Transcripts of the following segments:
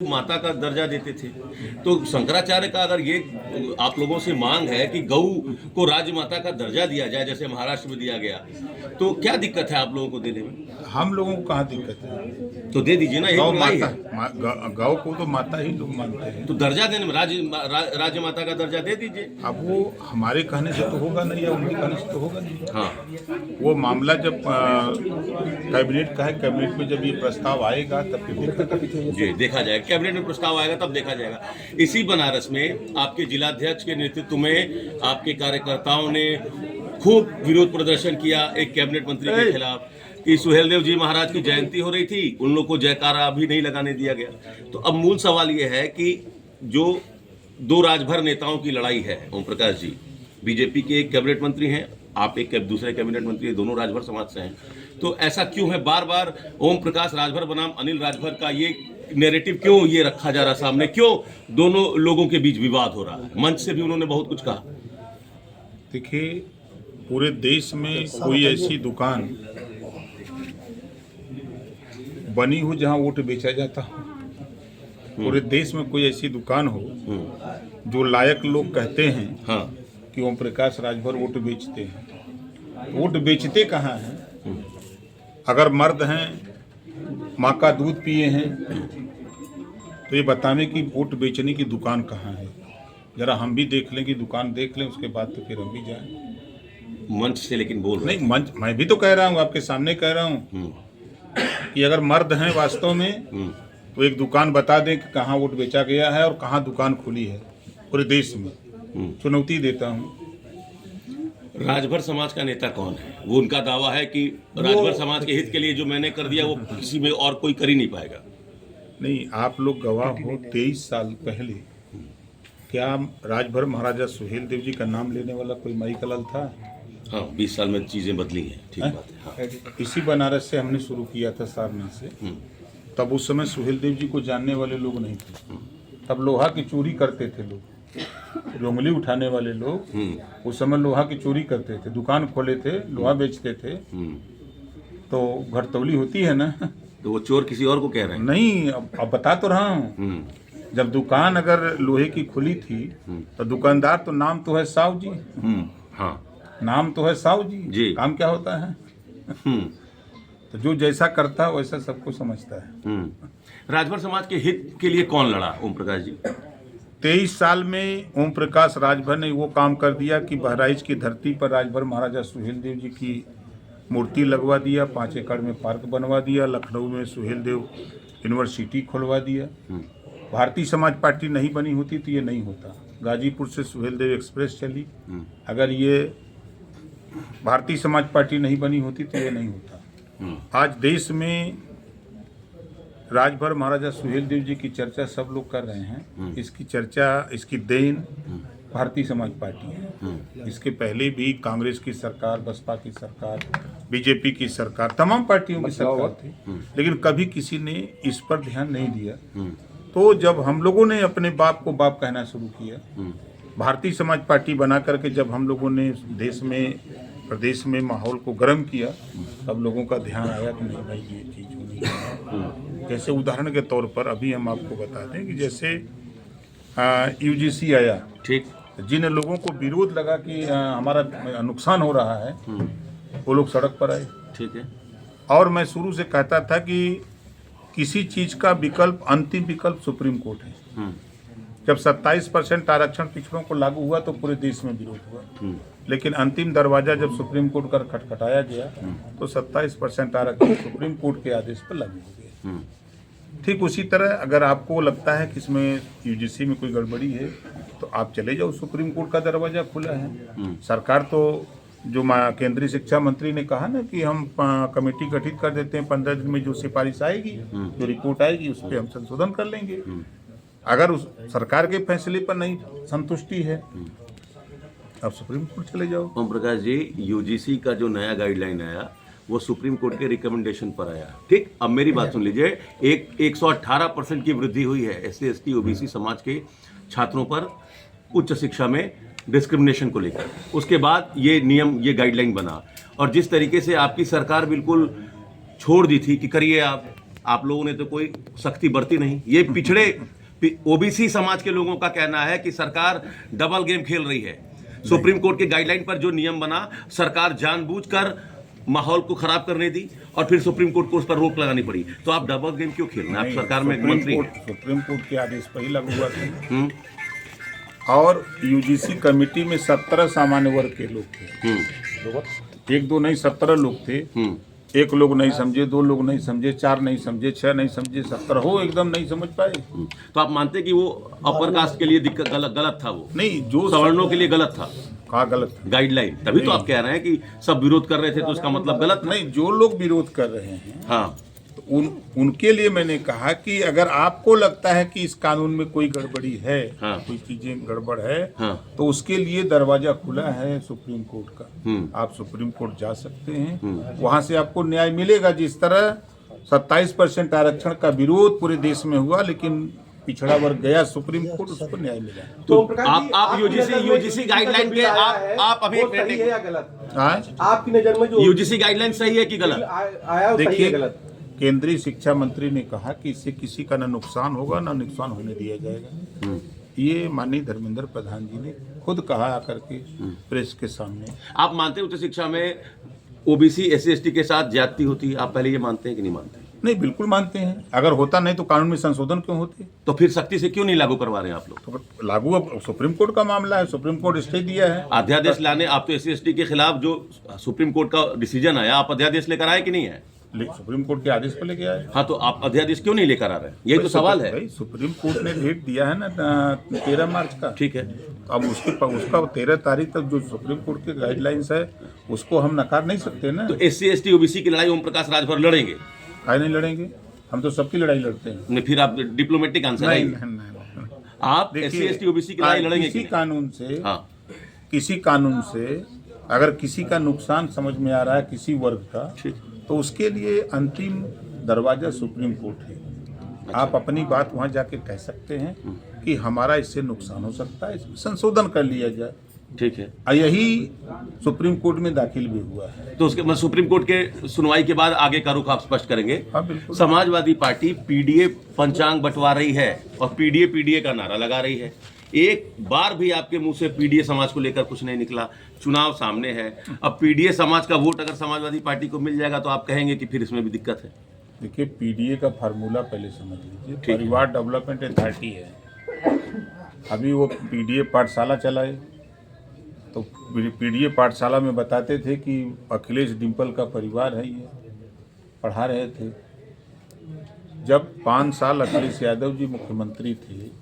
माता का दर्जा देते थे। तो शंकराचार्य का अगर ये आप लोगों से मांग है कि गौ को राजमाता का दर्जा दिया जाए जैसे महाराष्ट्र में दिया गया, तो क्या दिक्कत है आप लोगों को देने में? हम लोगों को कहाँ दिक्कत है? तो दे दीजिए ना, गौ एक लड़ाई है। गौ को तो माता ही लोग मानते हैं। तो दर्जा देने में राजमाता का दर्जा दे दीजिए। अब वो हमारे कहने से तो होगा नहीं या उनके कहने से तो होगा नहीं। हाँ, वो मामला जब कैबिनेट का है, कैबिनेट में जब ये प्रस्ताव आएगा तब फिर जी देखा जाएगा, कैबिनेट में प्रस्ताव आएगा तब देखा जाएगा। इसी बनारस में आपके जिलाध्यक्ष के नेतृत्व में आपके कार्यकर्ताओं ने खूब विरोध प्रदर्शन किया एक कैबिनेट मंत्री के खिलाफ कि सुहेलदेव जी महाराज की जयंती हो रही थी, उन लोग को जयकारा भी नहीं लगाने दिया गया। तो अब मूल सवाल ये है कि जो दो राजभर नेताओं की लड़ाई है, ओम प्रकाश जी बीजेपी के एक कैबिनेट मंत्री हैं, आप एक दूसरे कैबिनेट मंत्री, दोनों राजभर समाज से हैं, तो ऐसा क्यों है बार बार ओम प्रकाश राजभर बनाम अनिल राजभर का ये नैरेटिव क्यों ये रखा जा रहा सामने, क्यों दोनों लोगों के बीच विवाद हो रहा है? मंच से भी उन्होंने बहुत कुछ कहा। देखिए, पूरे देश में कोई ऐसी दुकान बनी हो जहां वोट बेचा जाता हो, पूरे देश में कोई ऐसी दुकान हो जो लायक लोग कहते हैं हाँ, कि ओम प्रकाश राजभर वोट बेचते हैं। वोट बेचते कहाँ हैं? अगर मर्द हैं, माँ का दूध पिए हैं, तो ये बताने की वोट बेचने की दुकान कहाँ है? जरा हम भी देख लें कि दुकान देख लें, उसके बाद तो फिर हम भी जाएं। मंच से लेकिन बोल रहे नहीं, मंच मैं भी तो कह रहा हूँ, आपके सामने कह रहा हूँ कि अगर मर्द हैं वास्तव में तो एक दुकान बता दें कि कहाँ वोट बेचा गया है और कहाँ दुकान खुली है पूरे देश में। चुनौती देता हूँ। राजभर समाज का नेता कौन है? वो उनका दावा है कि राजभर समाज के हित के लिए जो मैंने कर दिया वो किसी में और कोई कर ही नहीं पाएगा। नहीं, आप लोग गवाह हो, 23 साल पहले क्या राजभर महाराजा सुहेलदेव जी का नाम लेने वाला कोई माई कलाल था? हाँ, 20 साल में चीजें बदली हैं, ठीक बात है। हाँ। इसी बनारस से हमने शुरू किया था, सारनाथ से। तब उस समय सुहेलदेव जी को जानने वाले लोग नहीं थे। तब लोहा की चोरी करते थे लोग, जो उंगली उठाने वाले लोग उस समय लोहा की चोरी करते थे, दुकान खोले थे, लोहा बेचते थे। तो घटतौली होती है ना। तो वो चोर किसी और को कह रहे हैं? नहीं, अब बता तो रहा हूँ। जब दुकान अगर लोहे की खुली थी तो दुकानदार तो नाम तो है साहु जी। हाँ, नाम तो है साहु जी। काम क्या होता है? तो जो जैसा करता है वैसा सबको समझता है। राजभर समाज के हित के लिए कौन लड़ा ओम प्रकाश जी? 23 साल में ओम प्रकाश राजभर ने वो काम कर दिया कि बहराइच की धरती पर राजभर महाराजा सुहेलदेव जी की मूर्ति लगवा दिया, 5 एकड़ में पार्क बनवा दिया, लखनऊ में सुहेलदेव यूनिवर्सिटी खुलवा दिया। भारतीय समाज पार्टी नहीं बनी होती तो ये नहीं होता। गाजीपुर से सुहेलदेव एक्सप्रेस चली, अगर ये भारतीय समाज पार्टी नहीं बनी होती तो ये नहीं होता। आज देश में राजभर महाराजा सुहेलदेव जी की चर्चा सब लोग कर रहे हैं। इसकी चर्चा, इसकी देन भारतीय समाज पार्टी है। इसके पहले भी कांग्रेस की सरकार, बसपा की सरकार, बीजेपी की सरकार, तमाम पार्टियों की सरकार थी, लेकिन कभी किसी ने इस पर ध्यान नहीं दिया। तो जब हम लोगों ने अपने बाप को बाप कहना शुरू किया, भारतीय समाज पार्टी बना करके जब हम लोगों ने देश में, प्रदेश में माहौल को गर्म किया, तब लोगों का ध्यान आया कि नहीं भाई ये चीज़ होनी है। जैसे उदाहरण के तौर पर अभी हम आपको बता दें कि जैसे यूजीसी आया, ठीक, जिन लोगों को विरोध लगा कि हमारा नुकसान हो रहा है, वो लोग सड़क पर आए। ठीक है। और मैं शुरू से कहता था कि किसी चीज़ का विकल्प, अंतिम विकल्प सुप्रीम कोर्ट है। जब 27% आरक्षण पिछड़ों को लागू हुआ तो पूरे देश में विरोध हुआ, लेकिन अंतिम दरवाजा जब सुप्रीम कोर्ट का खटखटाया गया तो 27% आरक्षण सुप्रीम कोर्ट के आदेश पर लागू हो गया। ठीक उसी तरह अगर आपको लगता है कि इसमें यूजीसी में कोई गड़बड़ी है तो आप चले जाओ, सुप्रीम कोर्ट का दरवाजा खुला है। सरकार तो, जो केंद्रीय शिक्षा मंत्री ने कहा ना कि हम कमेटी गठित कर देते हैं, 15 दिन में जो सिफारिश आएगी, जो रिपोर्ट आएगी उस पर हम संशोधन कर लेंगे। अगर उस सरकार के फैसले पर नहीं संतुष्टि है, अब सुप्रीम कोर्ट चले जाओ। ओम प्रकाश जी, यूजीसी का जो नया गाइडलाइन आया वो सुप्रीम कोर्ट के रिकमेंडेशन पर आया, ठीक। अब मेरी बात सुन लीजिए, 118% की वृद्धि हुई है SC ST OBC समाज के छात्रों पर उच्च शिक्षा में डिस्क्रिमिनेशन को लेकर। उसके बाद ये नियम, ये गाइडलाइन बना, और जिस तरीके से आपकी सरकार बिल्कुल छोड़ दी थी कि करिए आप लोगों ने तो कोई सख्ती बरती नहीं। ये पिछड़े ओबीसी समाज के लोगों का कहना है कि सरकार डबल गेम खेल रही है। सुप्रीम कोर्ट के गाइडलाइन पर जो नियम बना, सरकार जानबूझकर माहौल को खराब करने दी और फिर सुप्रीम कोर्ट को उस पर रोक लगानी पड़ी। तो आप डबल गेम क्यों खेल रहे हैं? आप सरकार में मंत्री हैं। सुप्रीम कोर्ट के आदेश पर ही लागू हुआ था। और यूजीसी कमेटी में 17 सामान्य वर्ग के लोग थे। एक दो नहीं, 17 लोग थे। एक लोग नहीं समझे, 2 लोग नहीं समझे, 4 नहीं समझे, 6 नहीं समझे, 17 हो एकदम नहीं समझ पाए। तो आप मानते हैं कि वो अपर कास्ट के लिए दिक्कत गलत था? वो नहीं, जो सवर्णों के लिए गलत था। कहा गलत था? गाइडलाइन, तभी तो आप कह रहे हैं कि सब विरोध कर रहे थे तो उसका मतलब गलत था। नहीं, जो लोग विरोध कर रहे हैं, हाँ, तो उनके लिए मैंने कहा कि अगर आपको लगता है कि इस कानून में कोई गड़बड़ी है, हाँ, कोई चीजें गड़बड़ है, हाँ, तो उसके लिए दरवाजा खुला है सुप्रीम कोर्ट का। आप सुप्रीम कोर्ट जा सकते हैं, वहां से आपको न्याय मिलेगा। जिस तरह 27% आरक्षण का विरोध पूरे देश में हुआ, लेकिन पिछड़ा वर्ग गया सुप्रीम कोर्ट, उसको न्याय मिला। तो आप यूजीसी गाइडलाइन के आप अभी सही है या गलत? आपकी नजर में जो यूजीसी गाइडलाइन सही है कि गलत? आया देखिए, केंद्रीय शिक्षा मंत्री ने कहा कि इससे किसी का न नुकसान होगा न नुकसान होने दिया जाएगा। ये माननीय धर्मेंद्र प्रधान जी ने खुद कहा आकर के प्रेस के सामने। आप मानते हैं उच्च शिक्षा में ओबीसी SC/ST के साथ ज्यादती होती है? आप पहले ये मानते हैं कि नहीं मानते? नहीं, बिल्कुल मानते हैं। अगर होता नहीं तो कानून में संशोधन क्यों होते? तो फिर सख्ती से क्यों नहीं लागू करवा रहे हैं आप लोग? तो लागू अब सुप्रीम कोर्ट का मामला है, सुप्रीम कोर्ट स्टे दिया है। अध्यादेश लाने, आप तो SC/ST के खिलाफ जो सुप्रीम कोर्ट का डिसीजन आया, आप अध्यादेश लेकर आए कि नहीं है? सुप्रीम कोर्ट के आदेश पर लेके आए। हाँ, तो आप अध्यादेश क्यों नहीं लेकर आ रहे? यही तो सवाल है। भाई, सुप्रीम कोर्ट ने डेट दिया है ना 13 मार्च का। ठीक है, अब उसका 13 तारीख तक जो सुप्रीम कोर्ट के गाइडलाइंस है उसको हम नकार नहीं सकते ना। तो SC/ST OBC की लड़ाई ओम प्रकाश राजभर लड़ेंगे? काहे नहीं लड़ेंगे? हम तो सबकी लड़ाई लड़ते हैं। नहीं, फिर आप डिप्लोमेटिक आंसर नहीं, है। नहीं। आप SC/ST OBC की लड़ाई लड़ेंगे कि किसी नहीं? कानून से, हाँ, किसी कानून से अगर किसी का नुकसान समझ में आ रहा है किसी वर्ग का, तो उसके लिए अंतिम दरवाजा सुप्रीम कोर्ट है। आप अपनी बात वहां जाके कह सकते हैं कि हमारा इससे नुकसान हो सकता है, इसमें संशोधन कर लिया जाए। ठीक है। और यही सुप्रीम कोर्ट में दाखिल भी हुआ है। तो उसके सुप्रीम कोर्ट के सुनवाई के बाद आगे का रुख आप स्पष्ट करेंगे? हाँ, बिल्कुल। समाजवादी पार्टी PDA पंचांग बंटवा रही है और PDA का नारा लगा रही है। एक बार भी आपके मुंह से PDA समाज को लेकर कुछ नहीं निकला। चुनाव सामने है, अब PDA समाज का वोट अगर समाजवादी पार्टी को मिल जाएगा तो आप कहेंगे कि फिर इसमें भी दिक्कत है। देखिए, PDA का फार्मूला पहले समझ लीजिए। परिवार डेवलपमेंट अथॉरिटी है, अभी वो PDA पाठशाला चलाए, तो PDA पाठशाला में बताते थे कि अखिलेश डिम्पल का परिवार है, ये पढ़ा रहे थे। जब 5 साल अखिलेश यादव जी मुख्यमंत्री थे,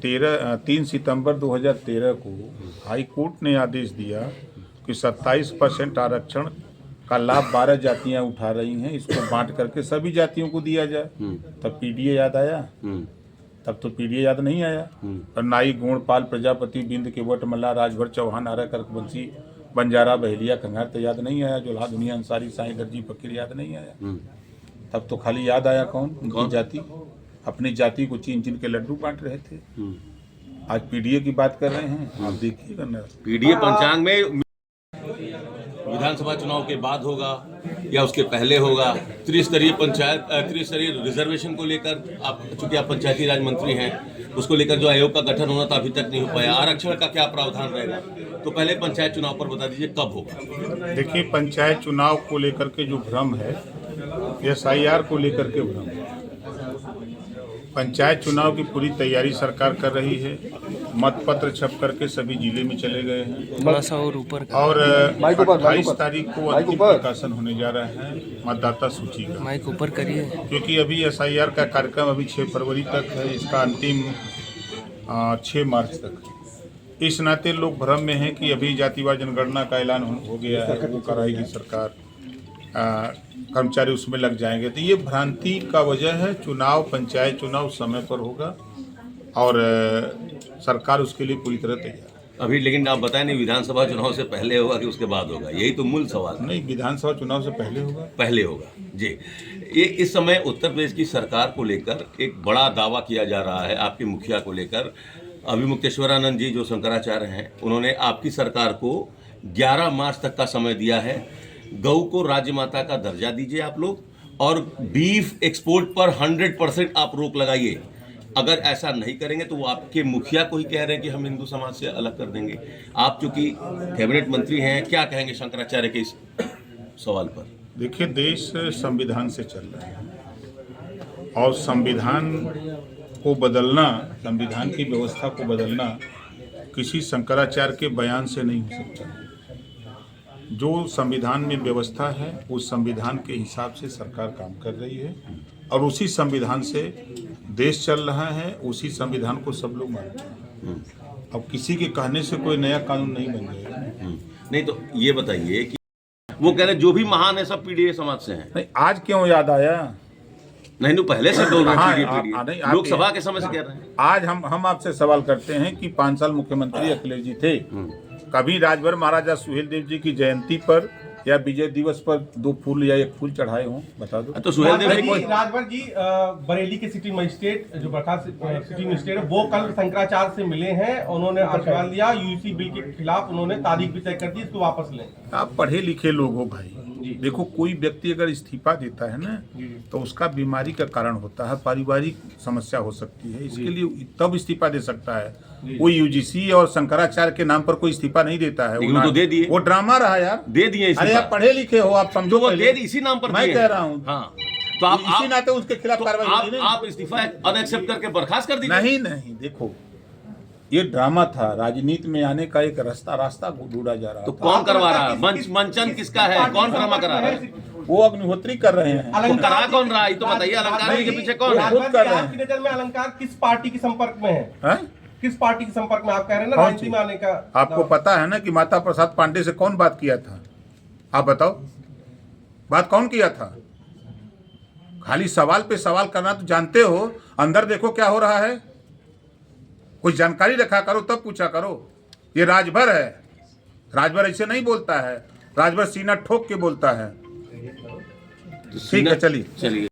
3 सितंबर 2013 को हाई कोर्ट ने आदेश दिया कि 27% आरक्षण का लाभ 12 जातियां उठा रही हैं, इसको बांट करके सभी जातियों को दिया जाए। तब PDA याद आया? तब तो PDA याद नहीं आया। और नाई, गोंडपाल, प्रजापति, बिंद, केवट, मल्ला, राजभर, चौहान, आर्य, कर्कवंशी, बंजारा, बहेलिया, कंगार तो याद नहीं आया। जोल्हा, दुनिया, अंसारी, साईं, दर्जी, फकीर याद नहीं आया। तब तो खाली याद आया कौन? उनकी जाति। अपनी जाति को चीन चीन के लड्डू बांट रहे थे। आज PDA की बात कर रहे हैं, आप देखिएगा ना। PDA पंचांग में विधानसभा चुनाव के बाद होगा या उसके पहले होगा? त्रिस्तरीय रिजर्वेशन को लेकर आप, चूंकि आप पंचायती राज मंत्री हैं, उसको लेकर जो आयोग का गठन होना था अभी तक नहीं हो पाया। आरक्षण का क्या प्रावधान रहेगा? तो पहले पंचायत चुनाव पर बता दीजिए कब होगा? देखिए, पंचायत चुनाव को लेकर के जो भ्रम है, SIR को लेकर के भ्रम है। पंचायत चुनाव की पूरी तैयारी सरकार कर रही है। मतपत्र छप करके सभी जिले में चले गए हैं और 28 तारीख को अंतिम प्रकाशन होने जा रहा है मतदाता सूची का। माइक ऊपर करिए। क्योंकि अभी SIR का कार्यक्रम अभी 6 फरवरी तक है, इसका अंतिम 6 मार्च तक है। इस नाते लोग भ्रम में हैं कि अभी जातिवार जनगणना का ऐलान हो गया है, वो कराएगी सरकार, कर्मचारी उसमें लग जाएंगे। तो ये भ्रांति का वजह है। चुनाव, पंचायत चुनाव समय पर होगा और सरकार उसके लिए पूरी तरह तैयार। अभी लेकिन आप बताएं नहीं, विधानसभा चुनाव से पहले होगा कि उसके बाद होगा? यही तो मूल सवाल है। नहीं, विधानसभा चुनाव से पहले होगा। पहले होगा जी। ये इस समय उत्तर प्रदेश की सरकार को लेकर एक बड़ा दावा किया जा रहा है आपके मुखिया को लेकर। अभिमुक्तेश्वरानंद जी जो शंकराचार्य हैं, उन्होंने आपकी सरकार को 11 मार्च तक का समय दिया है। गऊ को राज्य माता का दर्जा दीजिए आप लोग और बीफ एक्सपोर्ट पर 100% आप रोक लगाइए। अगर ऐसा नहीं करेंगे तो वो आपके मुखिया को ही कह रहे हैं कि हम हिंदू समाज से अलग कर देंगे। आप चूंकि कैबिनेट मंत्री हैं, क्या कहेंगे शंकराचार्य के इस सवाल पर? देखिए, देश संविधान से चल रहा है और संविधान को बदलना, संविधान की व्यवस्था को बदलना किसी शंकराचार्य के बयान से नहीं हो सकता। जो संविधान में व्यवस्था है उस संविधान के हिसाब से सरकार काम कर रही है और उसी संविधान से देश चल रहा है, उसी संविधान को सब लोग मानते हैं। अब किसी के कहने से कोई नया कानून नहीं बन जाएगा। नहीं तो ये बताइए कि वो कह रहे जो भी महान है सब पीडीए समाज से हैं। नहीं, आज क्यों याद आया? नहीं तो पहले से बोल रहे हैं नहीं, पीडीए, लोकसभा के समय से कह रहे हैं। आज हम आपसे सवाल करते हैं कि 5 साल मुख्यमंत्री अखिलेश जी थे, कभी राजभर महाराजा सुहेल देव जी की जयंती पर या विजय दिवस पर 2 फूल या 1 फूल चढ़ाए हों? बता दो। तो सुहेल देव जी राजभर जी बरेली के सिटी मजिस्ट्रेट जो बर्खास्त सिटी मजिस्ट्रेट है वो कल शंकराचार्य से मिले हैं। उन्होंने आश्वासन दिया यूसी बिल के खिलाफ उन्होंने तारीख भी तय कर दी, इसको वापस लें। आप पढ़े लिखे लोग हो भाई, देखो कोई व्यक्ति अगर इस्तीफा देता है ना तो उसका बीमारी का कारण होता है, पारिवारिक समस्या हो सकती है, इसके लिए तब इस्तीफा दे सकता है। कोई यूजीसी और शंकराचार्य के नाम पर कोई इस्तीफा नहीं देता है। वो तो दे दिए, वो ड्रामा रहा यार, दे दिए। अरे आप पढ़े लिखे हो, आप समझो। वो दे दी इसी नाम पर, मैं कह रहा हूँ। हाँ, तो आप इसी नाते उसके खिलाफ कार्रवाई आप इस्तीफा अनएक्सेप्ट करके बर्खास्त कर दीजिए। नहीं, देखो ये ड्रामा था, राजनीति में आने का एक रास्ता ढूंढा जा रहा तो था। कौन करवा रहा है? मंचन किसका है? कौन ड्रामा करा रहा है? वो अग्निहोत्री कर रहे हैं। तो करा कौन रहा है तो बताइए। अलंकार के पीछे कौन है? खुद कर रहे हैं। आपकी नजर में अलंकार किस पार्टी के संपर्क में है? किस पार्टी के संपर्क में? आप कह रहे हैं ना राजनीति में आने का। आपको पता है ना कि माता प्रसाद पांडे से कौन बात किया था? आप बताओ, बात कौन किया था? खाली सवाल पे सवाल करना तो जानते हो, अंदर देखो क्या हो रहा है। कुछ जानकारी रखा करो तब पूछा करो। ये राजभर है, राजभर ऐसे नहीं बोलता है, राजभर सीना ठोक के बोलता है। ठीक है, चलिए।